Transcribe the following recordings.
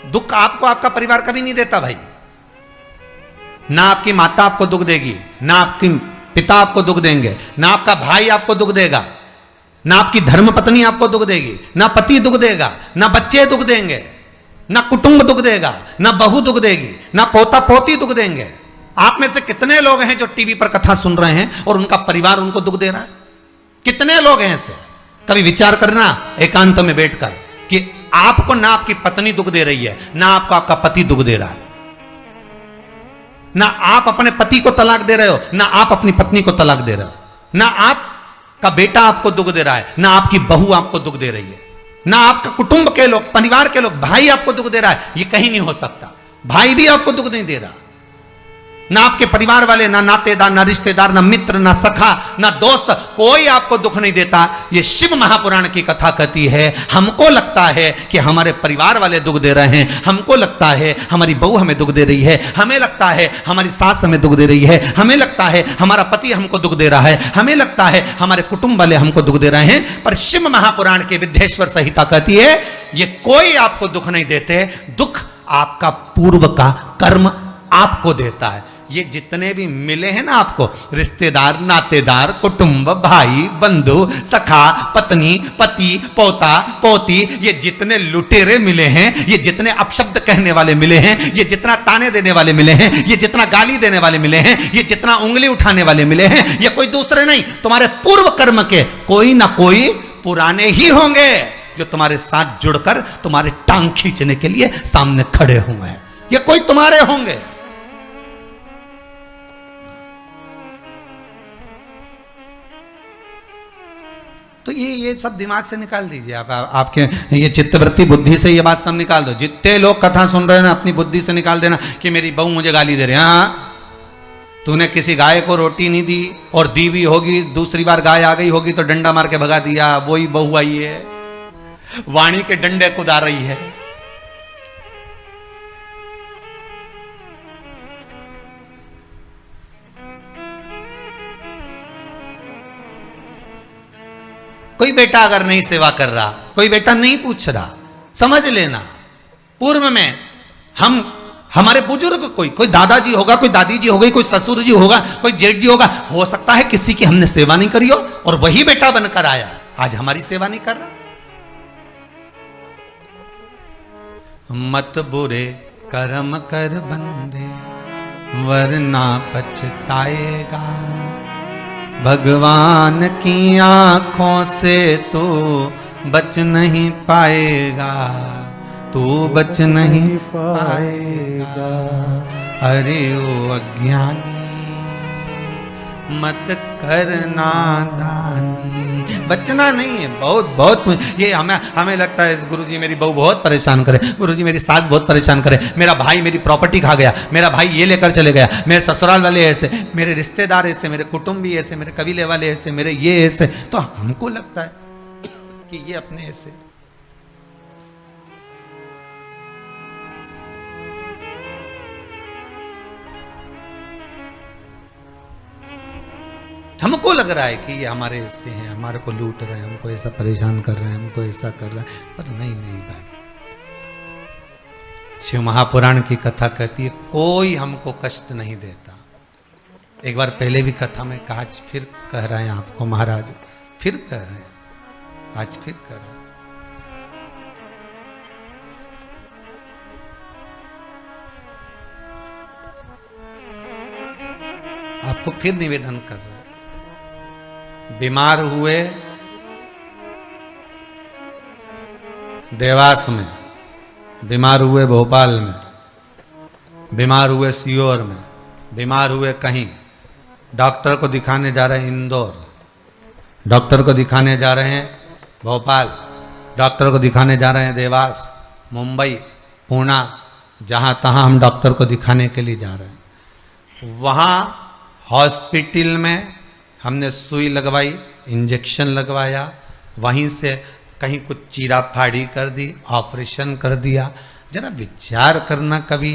दुख आपको आपका परिवार कभी नहीं देता भाई। ना आपकी माता आपको दुख देगी, ना आपकी पिता आपको दुख देंगे, ना आपका भाई आपको दुख देगा, ना आपकी धर्म पत्नी आपको दुख देगी, ना पति दुख देगा, ना बच्चे दुख देंगे, ना कुटुंब दुख देगा, ना बहू दुख देगी, ना पोता पोती दुख देंगे। आप में से कितने लोग हैं जो टीवी पर कथा सुन रहे हैं और उनका परिवार उनको दुख दे रहा है? कितने लोग हैं ऐसे? कभी विचार करना एकांत में बैठकर कि आपको ना आपकी पत्नी दुख दे रही है, ना आपको आपका पति दुख दे रहा है, ना आप अपने पति को तलाक दे रहे हो, ना आप अपनी पत्नी को तलाक दे रहे हो, ना आपका बेटा आपको दुख दे रहा है, ना आपकी बहू आपको दुख दे रही है, ना आपका कुटुंब के लोग, परिवार के लोग, भाई आपको दुख दे रहा है। ये कहीं नहीं हो सकता। भाई भी आपको दुख नहीं दे रहा, ना आपके परिवार वाले, ना नातेदार, ना रिश्तेदार, ना मित्र, ना सखा, ना दोस्त, कोई आपको दुख नहीं देता। ये शिव महापुराण की कथा कहती है हमको लगता है कि हमारे परिवार वाले दुख दे रहे हैं, हमको लगता है हमारी बहू हमें दुख दे रही है, हमें लगता है हमारी सास हमें दुख दे रही है, हमें लगता है हमारा पति हमको दुख दे रहा है, हमें लगता है हमारे कुटुंब वाले हमको दुख दे रहे हैं। पर शिव महापुराण की विद्येश्वर संहिता कहती है ये कोई आपको दुख नहीं देते। दुख आपका पूर्व का कर्म आपको देता है। ये जितने भी मिले हैं ना आपको, रिश्तेदार, नातेदार, कुटुंब, भाई, बंधु, सखा, पत्नी, पति, पोता, पोती, ये जितने लुटेरे मिले हैं, ये जितने अपशब्द कहने वाले मिले हैं, ये जितना ताने देने वाले मिले हैं, ये जितना गाली देने वाले मिले हैं, ये जितना उंगली उठाने वाले मिले हैं, ये कोई दूसरे नहीं, तुम्हारे पूर्व कर्म के कोई ना कोई पुराने ही होंगे जो तुम्हारे साथ जुड़कर तुम्हारे टांग खींचने के लिए सामने खड़े हुए हैं। ये कोई तुम्हारे होंगे। तो ये सब दिमाग से निकाल दीजिए आप, आपके ये चित्तवृत्ति बुद्धि से ये बात सब निकाल दो। जितने लोग कथा सुन रहे हैं ना, अपनी बुद्धि से निकाल देना कि मेरी बहू मुझे गाली दे रही है। हाँ, तूने किसी गाय को रोटी नहीं दी और दी भी होगी, दूसरी बार गाय आ गई होगी तो डंडा मार के भगा दिया, वही बहू आई है, वाणी के डंडे कुदा रही है। कोई बेटा अगर नहीं सेवा कर रहा, कोई बेटा नहीं पूछ रहा, समझ लेना पूर्व में हमारे बुजुर्ग, कोई दादाजी होगा, कोई दादी जी होगी, कोई ससुर जी होगा, कोई जेठ जी होगा, हो सकता है किसी की हमने सेवा नहीं करी हो और वही बेटा बनकर आया, आज हमारी सेवा नहीं कर रहा। मत बुरे कर्म कर बंदे वरना पछताएगा, भगवान की आंखों से तो बच नहीं पाएगा, तू बच नहीं पाएगा। अरे ओ अज्ञानी मत करना दानी, बचना नहीं है। बहुत ये हमें लगता है गुरुजी मेरी बहू बहुत परेशान करे, गुरुजी मेरी सास बहुत परेशान करे, मेरा भाई मेरी प्रॉपर्टी खा गया, मेरा भाई ये लेकर चले गया, मेरे ससुराल वाले ऐसे, मेरे रिश्तेदार ऐसे, मेरे कुटुंबी ऐसे, मेरे कबीले वाले ऐसे, मेरे ये ऐसे। तो हमको लगता है कि ये अपने ऐसे। हमको लग रहा है कि ये हमारे ऐसे हैं, हमारे को लूट रहे हैं, हमको ऐसा परेशान कर रहे हैं, हमको ऐसा कर रहे हैं, पर नहीं भाई। शिव महापुराण की कथा कहती है कोई हमको कष्ट नहीं देता। एक बार पहले भी कथा में कहा, आज फिर कह रहे हैं आपको महाराज, फिर कह रहे हैं, आज फिर कह रहे हैं। आपको फिर निवेदन कर रहे हैं, बीमार हुए देवास में, बीमार हुए भोपाल में, बीमार हुए सीहोर में, बीमार हुए कहीं, डॉक्टर को दिखाने जा रहे हैं इंदौर, डॉक्टर को दिखाने जा रहे हैं भोपाल, डॉक्टर को दिखाने जा रहे हैं देवास, मुंबई, पुणे, जहाँ तहाँ हम डॉक्टर को दिखाने के लिए जा रहे हैं। वहाँ हॉस्पिटल में हमने सुई लगवाई, इंजेक्शन लगवाया, वहीं से कहीं कुछ चीरा फाड़ी कर दी, ऑपरेशन कर दिया। जरा विचार करना कभी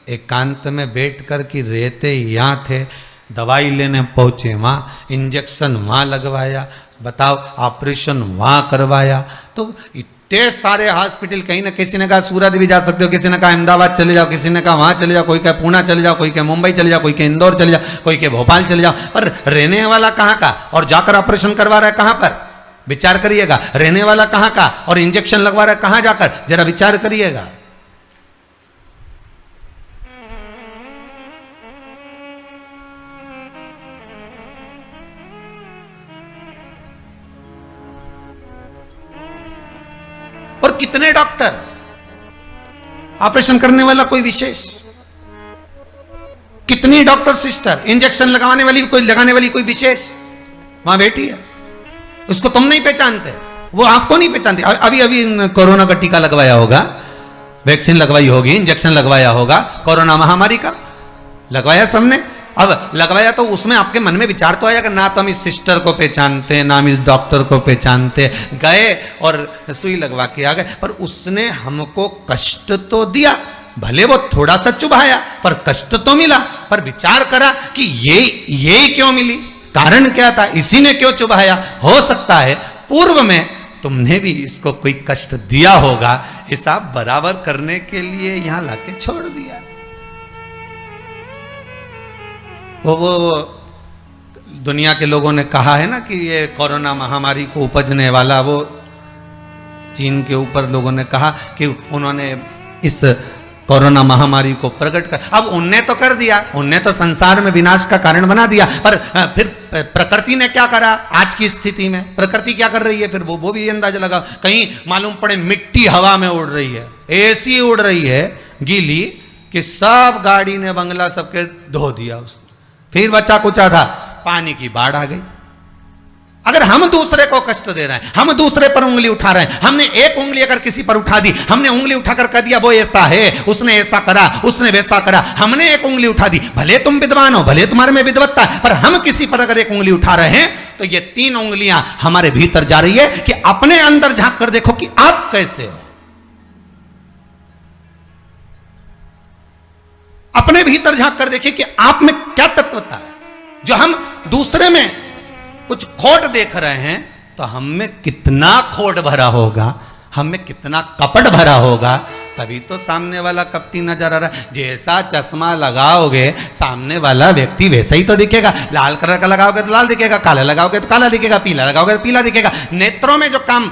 एकांत में बैठ कर कि रहते यहाँ थे, दवाई लेने पहुंचे वहाँ, इंजेक्शन वहाँ लगवाया, बताओ ऑपरेशन वहाँ करवाया। तो इतने सारे हॉस्पिटल, कहीं ना किसी ने कहा सूरत भी जा सकते हो, किसी ने कहा अहमदाबाद चले जाओ, किसी ने कहा वहाँ चले जाओ, कोई कहे पूना चले जाओ, कोई कहे मुंबई चले जाओ, कोई कहे इंदौर चले जाओ, कोई कहे भोपाल चले जाओ, पर रहने वाला कहाँ का और जाकर ऑपरेशन करवा रहा है कहाँ पर? विचार करिएगा। रहने वाला कहाँ का और इंजेक्शन लगवा रहा है कहाँ जाकर? जरा विचार करिएगा। और कितने डॉक्टर, ऑपरेशन करने वाला कोई विशेष, कितनी डॉक्टर सिस्टर, इंजेक्शन लगाने वाली कोई विशेष वहां बैठी है, उसको तुम नहीं पहचानते, वो आपको नहीं पहचानते। अभी अभी कोरोना का टीका लगवाया होगा, वैक्सीन लगवाई होगी, इंजेक्शन लगवाया होगा, कोरोना महामारी का लगवाया सबने। अब लगवाया तो उसमें आपके मन में विचार तो आया कि ना तो हम इस सिस्टर को पहचानते, ना हम इस डॉक्टर को पहचानते, गए और सुई लगवा के आ गए, पर उसने हमको कष्ट तो दिया, भले वो थोड़ा सा चुभाया पर कष्ट तो मिला। पर विचार करा कि ये क्यों मिली, कारण क्या था, इसी ने क्यों चुभाया? हो सकता है पूर्व में तुमने भी इसको कोई कष्ट दिया होगा, हिसाब बराबर करने के लिए यहां लाके छोड़ दिया। वो दुनिया के लोगों ने कहा है ना कि ये कोरोना महामारी को उपजने वाला, वो चीन के ऊपर लोगों ने कहा कि उन्होंने इस कोरोना महामारी को प्रकट कर, अब उनने तो कर दिया, उनने तो संसार में विनाश का कारण बना दिया, पर फिर प्रकृति ने क्या करा? आज की स्थिति में प्रकृति क्या कर रही है? फिर वो भी अंदाजा लगाओ। कहीं मालूम पड़े मिट्टी हवा में उड़ रही है, ऐसी उड़ रही है गीली कि सब गाड़ी ने बंगला सबके धो दिया उसने। फिर बचा कुचा था, पानी की बाढ़ आ गई। अगर हम दूसरे को कष्ट दे रहे हैं, हम दूसरे पर उंगली उठा रहे हैं, हमने एक उंगली अगर किसी पर उठा दी, हमने उंगली उठाकर कह दिया वो ऐसा है, उसने ऐसा करा, उसने वैसा करा, हमने एक उंगली उठा दी, भले तुम विद्वान हो, भले तुम्हारे में विद्वत्ता है, पर हम किसी पर अगर एक उंगली उठा रहे हैं तो ये 3 उंगलियां हमारे भीतर जा रही है कि अपने अंदर झांक कर देखो कि आप कैसे हो, अपने भीतर झांक कर देखिए कि आप में क्या तत्वता है। जो हम दूसरे में कुछ खोट देख रहे हैं तो हम में कितना खोट भरा होगा, हम में कितना कपट भरा होगा, तभी तो सामने वाला कपटी नजर आ रहा है। जैसा चश्मा लगाओगे सामने वाला व्यक्ति वैसा ही तो दिखेगा। लाल कलर का लगाओगे तो लाल दिखेगा, काला लगाओगे तो काला दिखेगा, पीला लगाओगे तो पीला दिखेगा। नेत्रों में जो काम,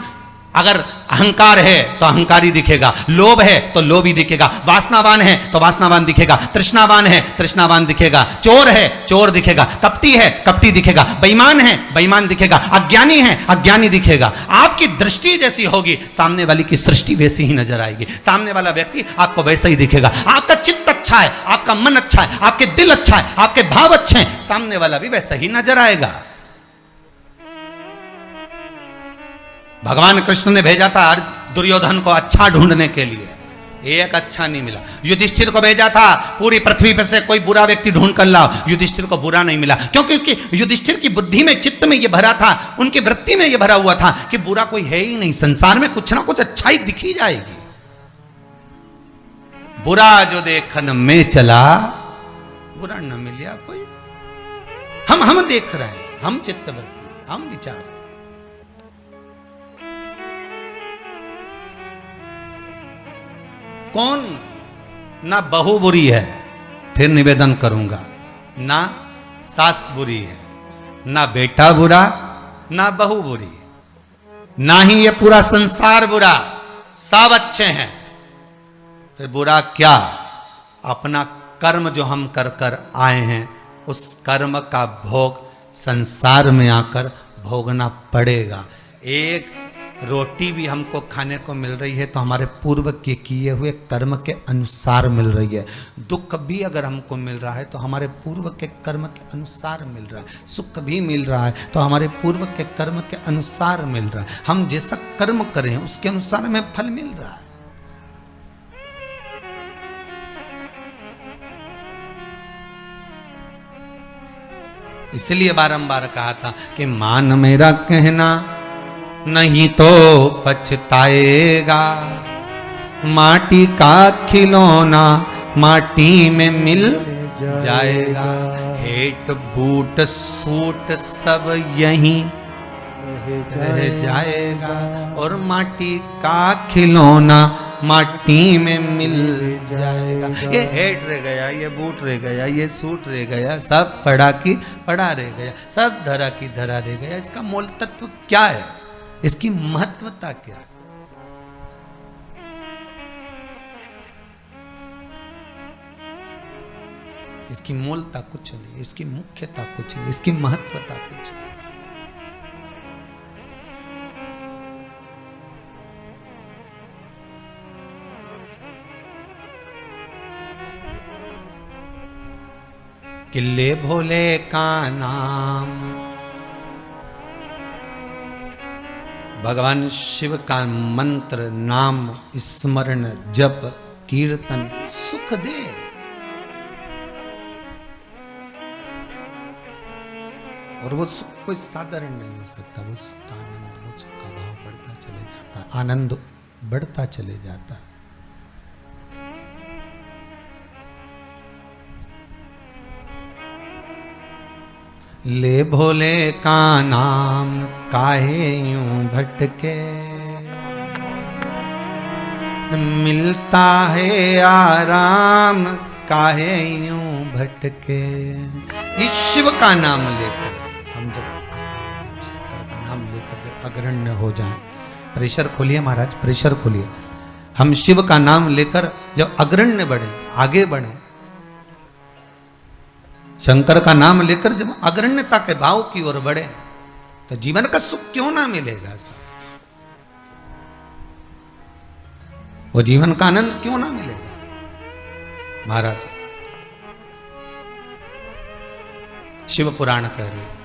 अगर अहंकार है तो अहंकारी दिखेगा, लोभ है तो लोभी दिखेगा, वासनावान है तो वासनावान दिखेगा, तृष्णावान है तृष्णावान दिखेगा, चोर है चोर दिखेगा, कपटी है कपटी दिखेगा, बेईमान है बेईमान दिखेगा, अज्ञानी है अज्ञानी दिखेगा। आपकी दृष्टि जैसी होगी सामने वाली की सृष्टि वैसी ही नजर आएगी, सामने वाला व्यक्ति आपको वैसा ही दिखेगा। आपका चित्त अच्छा है, आपका मन अच्छा है, आपके दिल अच्छा है, आपके भाव अच्छे हैं, सामने वाला भी वैसा ही नजर आएगा। भगवान कृष्ण ने भेजा था दुर्योधन को अच्छा ढूंढने के लिए, एक अच्छा नहीं मिला। युधिष्ठिर को भेजा था पूरी पृथ्वी पर से कोई बुरा व्यक्ति ढूंढ कर लाओ, युधिष्ठिर को बुरा नहीं मिला, क्योंकि उसकी युधिष्ठिर की बुद्धि में, चित्त में ये भरा था, उनकी वृत्ति में ये भरा हुआ था कि बुरा कोई है ही नहीं, संसार में कुछ ना कुछ अच्छाई दिखी जाएगी। बुरा जो देखन में चला बुरा न मिलिया कोई। हम देख रहे हैं, हम चित्तवृत्ति से, हम विचार, कौन ना बहू बुरी है, फिर निवेदन करूंगा, ना सास बुरी है, ना बेटा बुरा, ना बहू बुरी, ना ही ये पूरा संसार बुरा, सब अच्छे हैं। फिर बुरा क्या? अपना कर्म जो हम कर कर आए हैं, उस कर्म का भोग संसार में आकर भोगना पड़ेगा। एक रोटी भी हमको खाने को मिल रही है तो हमारे पूर्व के किए हुए कर्म के अनुसार मिल रही है। दुख भी अगर हमको मिल रहा है तो हमारे पूर्व के कर्म के अनुसार मिल रहा है। सुख भी मिल रहा है तो हमारे पूर्व के कर्म के अनुसार मिल रहा है। हम जैसा कर्म करें उसके अनुसार हमें फल मिल रहा है। इसलिए बारंबार कहा था कि मान मेरा कहना नहीं तो पछताएगा, माटी का खिलौना माटी में मिल जाएगा। हेट बूट सूट सब यहीं रह जाएगा और माटी का खिलौना माटी में मिल जाएगा। ये हेट रह गया, ये बूट रह गया, ये सूट रह गया, सब पड़ा की पड़ा रह गया, सब धरा की धरा रह गया। इसका मूल तत्व क्या है? इसकी महत्वता क्या है? इसकी मूलता कुछ नहीं, इसकी मुख्यता कुछ नहीं, इसकी महत्वता कुछ नहीं। किले भोले का नाम, भगवान शिव का मंत्र, नाम स्मरण जप कीर्तन सुख दे। और वो सुख कोई साधारण नहीं हो सकता। वो सुख का आनंद, वो सुख का भाव बढ़ता चले जाता है, आनंद बढ़ता चले जाता है। ले भोले का नाम काहे यूं भटके, मिलता है आराम काहे यूं भटके। इस शिव का नाम लेकर हम जब शंकर का नाम लेकर जब अग्रण्य हो जाएं, प्रेशर खोलिए महाराज, प्रेशर खोलिए। हम शिव का नाम लेकर जब अग्रण्य बढ़े, आगे बढ़े, शंकर का नाम लेकर जब अग्रण्यता के भाव की ओर बढ़े, तो जीवन का सुख क्यों ना मिलेगा सर? वो जीवन का आनंद क्यों ना मिलेगा महाराज? शिव पुराण कह रहे हैं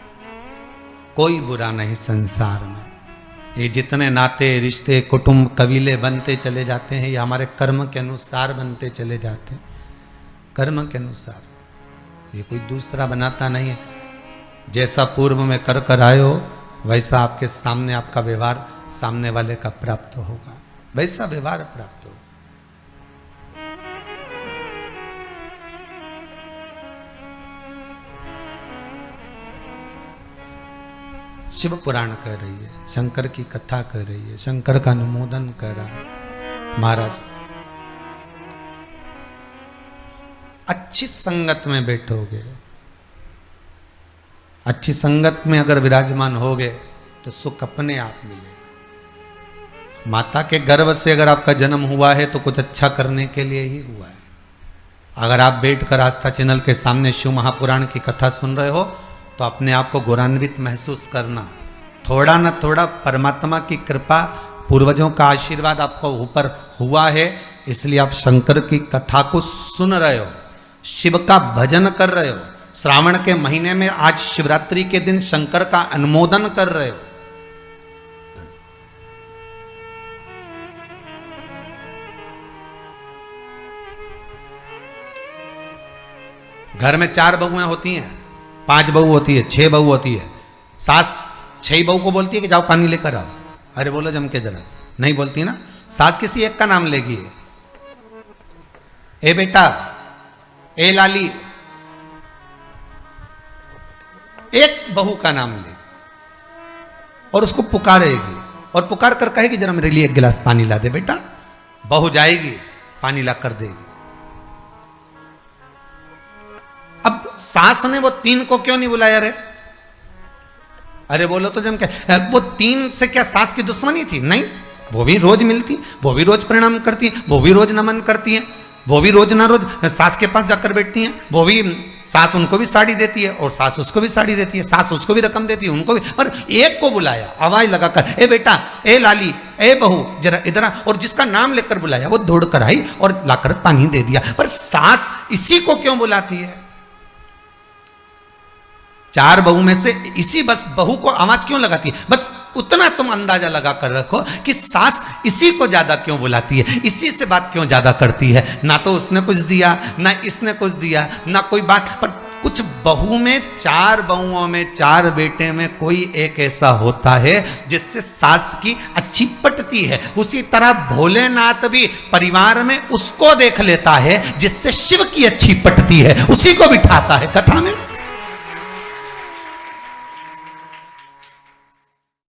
कोई बुरा नहीं संसार में। ये जितने नाते रिश्ते कुटुंब कबीले बनते चले जाते हैं, ये हमारे कर्म के अनुसार बनते चले जाते हैं, कर्म के अनुसार। ये कोई दूसरा बनाता नहीं है। जैसा पूर्व में कर कर आए हो, वैसा आपके सामने आपका व्यवहार सामने वाले का प्राप्त होगा, वैसा व्यवहार प्राप्त होगा। शिव पुराण कह रही है, शंकर की कथा कह रही है, शंकर का अनुमोदन कर रहा है महाराज। अच्छी संगत में बैठोगे, अच्छी संगत में अगर विराजमान होगे तो सुख अपने आप मिलेगा। माता के गर्भ से अगर आपका जन्म हुआ है तो कुछ अच्छा करने के लिए ही हुआ है। अगर आप बैठकर आस्था चैनल के सामने शिव महापुराण की कथा सुन रहे हो तो अपने आप को गौरवान्वित महसूस करना। थोड़ा न थोड़ा परमात्मा की कृपा, पूर्वजों का आशीर्वाद आपको ऊपर हुआ है, इसलिए आप शंकर की कथा को सुन रहे हो, शिव का भजन कर रहे हो। श्रावण के महीने में आज शिवरात्रि के दिन शंकर का अनुमोदन कर रहे हो। घर में 4 बहुएं होती हैं, 5 बहू होती है, 6 बहू होती है। सास 6 बहू को बोलती है कि जाओ पानी लेकर आओ, अरे बोलो जम के जरा, नहीं बोलती ना। सास किसी एक का नाम लेगी, ए बेटा, ए लाली, एक बहू का नाम लेगी और उसको पुकारेगी और पुकार कर कहेगी जरा मेरे लिए 1 गिलास पानी ला दे बेटा। बहू जाएगी, पानी ला कर देगी। अब सास ने वो 3 को क्यों नहीं बुलाया रे? अरे बोलो तो जम क्या, वो 3 से क्या सास की दुश्मनी थी? नहीं, वो भी रोज मिलती, वो भी रोज प्रणाम करती है, वो भी रोज नमन करती है, वो भी रोज ना रोज सास के पास जाकर बैठती हैं, वो भी सास उनको भी साड़ी देती है और सास उसको भी साड़ी देती है, सास उसको भी रकम देती है, उनको भी। पर एक को बुलाया आवाज लगाकर, ए बेटा, ए लाली, ए बहू, जरा इधर आ, और जिसका नाम लेकर बुलाया वो दौड़ कर आई और लाकर पानी दे दिया। पर सास इसी को क्यों बुलाती है? 4 बहू में से इसी बस बहू को आवाज क्यों लगाती है? बस उतना तुम अंदाजा लगा कर रखो कि सास इसी को ज्यादा क्यों बुलाती है, इसी से बात क्यों ज्यादा करती है। ना तो उसने कुछ दिया, ना इसने कुछ दिया, ना कोई बात, पर कुछ बहू में, 4 बहुओं में, 4 बेटे में कोई एक ऐसा होता है जिससे सास की अच्छी पटती है। उसी तरह भोलेनाथ भी परिवार में उसको देख लेता है जिससे शिव की अच्छी पटती है, उसी को बिठाता है कथा में।